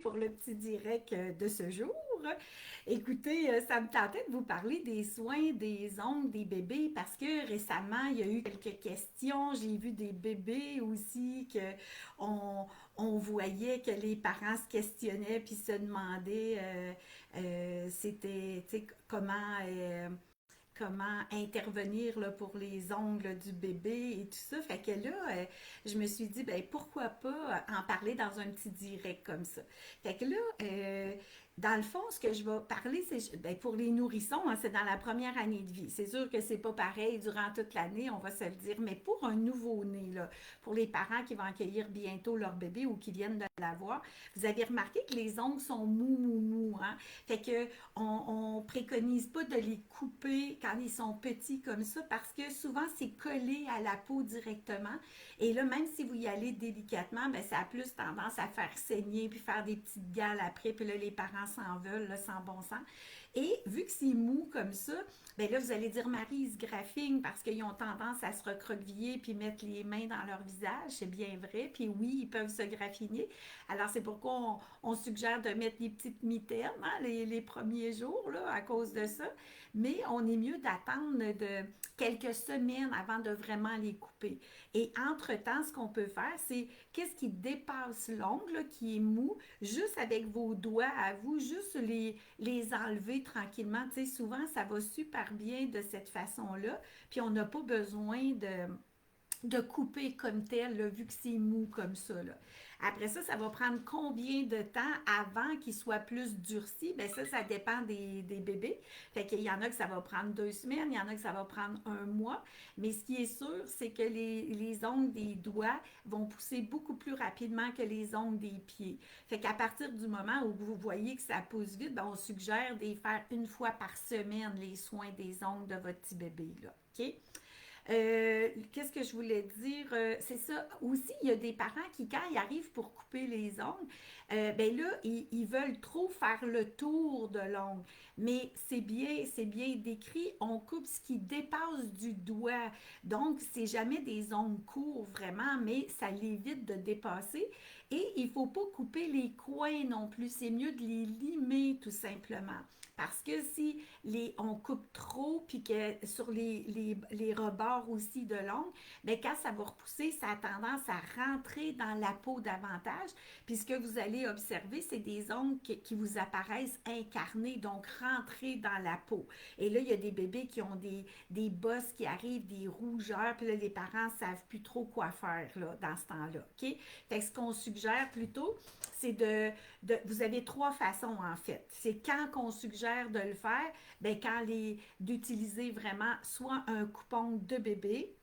pour le petit direct de ce jour. Écoutez, ça me tentait de vous parler des soins des ongles des bébés parce que récemment, il y a eu quelques questions. J'ai vu des bébés aussi que on, on voyait que les parents se questionnaient puis se demandaient c'était, tu sais, comment intervenir là, pour les ongles du bébé et tout ça. Fait que là, je me suis dit, ben pourquoi pas en parler dans un petit direct comme ça. Fait que là, dans le fond, ce que je vais parler, c'est ben, pour les nourrissons, hein, c'est dans la première année de vie. C'est sûr que c'est pas pareil durant toute l'année, on va se le dire, mais pour un nouveau-né, là, pour les parents qui vont accueillir bientôt leur bébé ou qui viennent de l'avoir, vous avez remarqué que les ongles sont mou, mou, mou, hein? Fait que on préconise pas de les couper quand ils sont petits comme ça parce que souvent c'est collé à la peau directement. Et là, même si vous y allez délicatement, ben, ça a plus tendance à faire saigner puis faire des petites gales après. Puis là, les parents s'en veulent, là, sans bon sens. Et vu que c'est mou comme ça, ben là, vous allez dire Marie, ils se graffignent parce qu'ils ont tendance à se recroqueviller puis mettre les mains dans leur visage. C'est bien vrai. Puis oui, ils peuvent se graffiner. Alors, c'est pourquoi on suggère de mettre des petites mitaines hein, les premiers jours là, à cause de ça. Mais on est mieux d'attendre de quelques semaines avant de vraiment les couper. Et entre-temps, ce qu'on peut faire, c'est qu'est-ce qui dépasse l'ongle, qui est mou, juste avec vos doigts à vous, juste les enlever tranquillement. Tu sais, souvent, ça va super bien de cette façon-là. Puis on n'a pas besoin de couper comme tel, là, vu que c'est mou comme ça. Là. Après ça, ça va prendre combien de temps avant qu'il soit plus durci? Ben ça dépend des bébés. Fait qu'il y en a que ça va prendre 2 semaines, il y en a que ça va prendre un mois. Mais ce qui est sûr, c'est que les ongles des doigts vont pousser beaucoup plus rapidement que les ongles des pieds. Fait qu'à partir du moment où vous voyez que ça pousse vite, ben on suggère de les faire une fois par semaine, les soins des ongles de votre petit bébé. Là. OK? Qu'est-ce que je voulais dire? C'est ça. Aussi, il y a des parents qui, quand ils arrivent pour couper les ongles, ben là, ils veulent trop faire le tour de l'ongle. Mais c'est bien décrit. On coupe ce qui dépasse du doigt. Donc, c'est jamais des ongles courts vraiment, mais ça l'évite de dépasser. Et il ne faut pas couper les coins non plus. C'est mieux de les limer tout simplement. Parce que si on coupe trop, puis que sur les rebords aussi de l'ongle, bien, quand ça va repousser, ça a tendance à rentrer dans la peau davantage. Puis ce que vous allez observer, c'est des ongles qui vous apparaissent incarnés, donc rentrés dans la peau. Et là, il y a des bébés qui ont des bosses qui arrivent, des rougeurs, puis là, les parents ne savent plus trop quoi faire là, dans ce temps-là. OK? Fait que ce qu'on suggère plutôt, c'est vous avez trois façons en fait. C'est quand qu'on suggère de le faire, ben d'utiliser vraiment soit un coupon de bébé,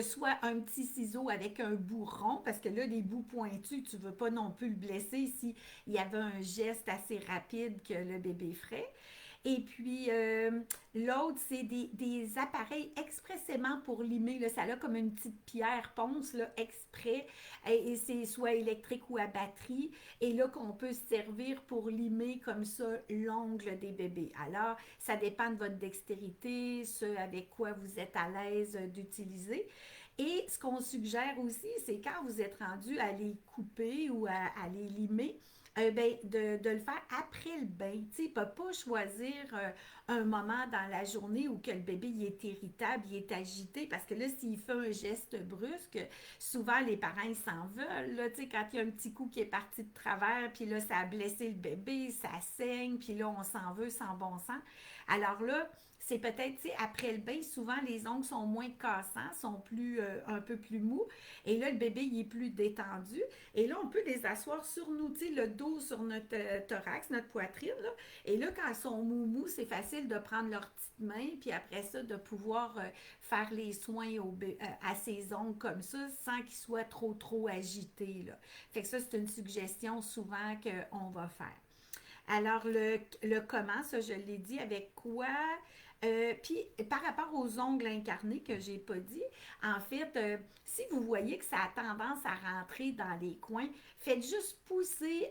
soit un petit ciseau avec un bout rond, parce que là, les bouts pointus, tu ne veux pas non plus le blesser si il y avait un geste assez rapide que le bébé ferait. Et puis, l'autre, c'est des appareils expressément pour limer. Là, ça a comme une petite pierre ponce là, exprès. Et c'est soit électrique ou à batterie. Et là, qu'on peut se servir pour limer comme ça l'ongle des bébés. Alors, ça dépend de votre dextérité, ce avec quoi vous êtes à l'aise d'utiliser. Et ce qu'on suggère aussi, c'est quand vous êtes rendu à les couper ou à les limer, ben, de le faire après le bain. Tu sais, il ne peut pas choisir un moment dans la journée où que le bébé il est irritable, il est agité, parce que là, s'il fait un geste brusque, souvent les parents ils s'en veulent. Là, tu sais, quand il y a un petit coup qui est parti de travers, puis là, ça a blessé le bébé, ça saigne, puis là, on s'en veut sans bon sens. Alors là, c'est peut-être, tu sais, après le bain, souvent les ongles sont moins cassants, sont un peu plus mous. Et là, le bébé, il est plus détendu. Et là, on peut les asseoir sur nous, tu sais, le dos sur notre thorax, notre poitrine. Là. Et là, quand elles sont mou, c'est facile de prendre leurs petites mains, puis après ça, de pouvoir faire les soins à ses ongles comme ça, sans qu'ils soient trop agités. Là. Fait que ça, c'est une suggestion souvent qu'on va faire. Alors, le comment, ça, je l'ai dit, avec quoi? Puis par rapport aux ongles incarnés que j'ai pas dit, en fait, si vous voyez que ça a tendance à rentrer dans les coins, faites juste pousser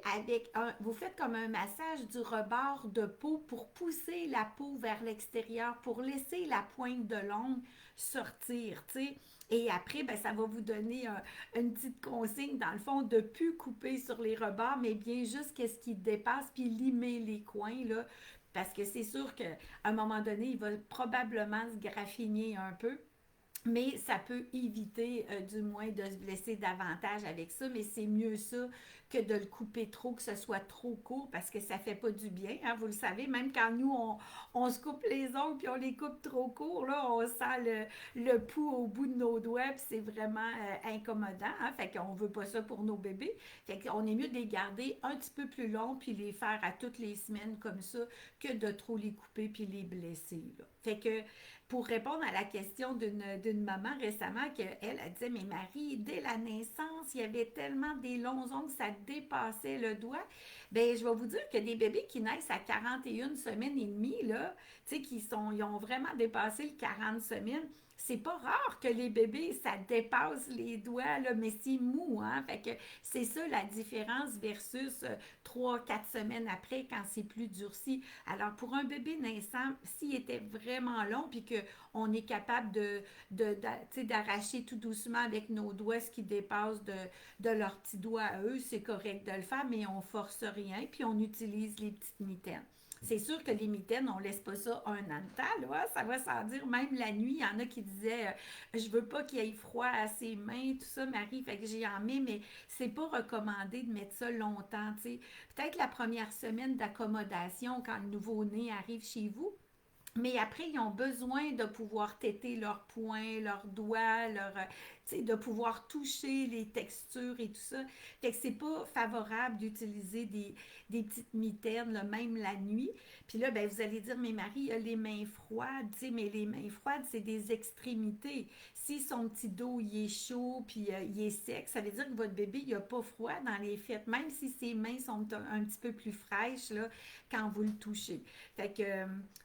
vous faites comme un massage du rebord de peau pour pousser la peau vers l'extérieur, pour laisser la pointe de l'ongle sortir, tu sais. Et après, ben, ça va vous donner une petite consigne, dans le fond, de ne plus couper sur les rebords, mais bien juste qu'est-ce qui dépasse, puis limer les coins, là. Parce que c'est sûr qu'à un moment donné, il va probablement se graffiner un peu. Mais ça peut éviter du moins de se blesser davantage avec ça, mais c'est mieux ça que de le couper trop, que ce soit trop court, parce que ça fait pas du bien, hein, vous le savez, même quand nous, on se coupe les ongles, puis on les coupe trop court, là, on sent le pouls au bout de nos doigts, puis c'est vraiment incommodant, hein, fait qu'on veut pas ça pour nos bébés, fait qu'on est mieux de les garder un petit peu plus longs, puis les faire à toutes les semaines comme ça, que de trop les couper, puis les blesser, là. Fait que pour répondre à la question d'une maman récemment, elle disait, mais Marie, dès la naissance, il y avait tellement des longs ongles, ça dépassait le doigt. Ben, je vais vous dire que des bébés qui naissent à 41 semaines et demie, là, tu sais, ils ont vraiment dépassé le 40 semaines, c'est pas rare que les bébés, ça dépasse les doigts, là, mais c'est mou, hein? Fait que c'est ça la différence versus 3-4 semaines après quand c'est plus durci. Alors, pour un bébé naissant, s'il était vraiment long, puis qu'on est capable d'arracher tout doucement avec nos doigts ce qui dépasse de leurs petits doigts à eux, c'est correct de le faire, mais on force rien, puis on utilise les petites mitaines. C'est sûr que les mitaines, on laisse pas ça un an de temps, là, ça va sans dire. Même la nuit, il y en a qui disaient je veux pas qu'il y ait froid à ses mains, tout ça, Marie, fait que j'y en mets, mais c'est pas recommandé de mettre ça longtemps, tu sais. Peut-être la première semaine d'accommodation quand le nouveau-né arrive chez vous, mais après, ils ont besoin de pouvoir têter leurs poings, leurs doigts, de pouvoir toucher les textures et tout ça. Fait que c'est pas favorable d'utiliser des petites mitaines, là, même la nuit. Puis là, ben, vous allez dire, mais Marie, il a les mains froides. Tu sais, mais les mains froides, c'est des extrémités. Si son petit dos, il est chaud, puis il est sec, ça veut dire que votre bébé, il a pas froid dans les fêtes, même si ses mains sont un petit peu plus fraîches, là, quand vous le touchez. Fait que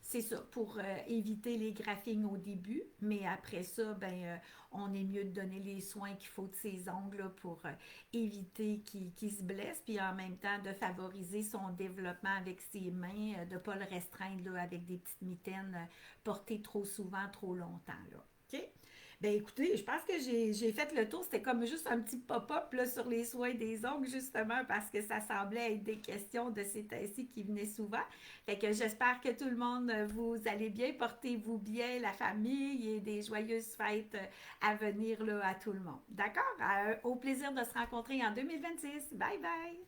c'est ça, pour éviter les graphings au début, mais après ça, ben, on est mieux de donner les soins qu'il faut de ses ongles là, pour éviter qu'il se blesse, puis en même temps de favoriser son développement avec ses mains, de ne pas le restreindre là, avec des petites mitaines portées trop souvent, trop longtemps. Là. OK? Ben écoutez, je pense que j'ai fait le tour. C'était comme juste un petit pop-up là, sur les soins des ongles, justement, parce que ça semblait être des questions de ces temps-ci qui venaient souvent. Fait que j'espère que tout le monde, vous allez bien, portez-vous bien, la famille, et des joyeuses fêtes à venir là, à tout le monde. D'accord? Au plaisir de se rencontrer en 2026. Bye bye!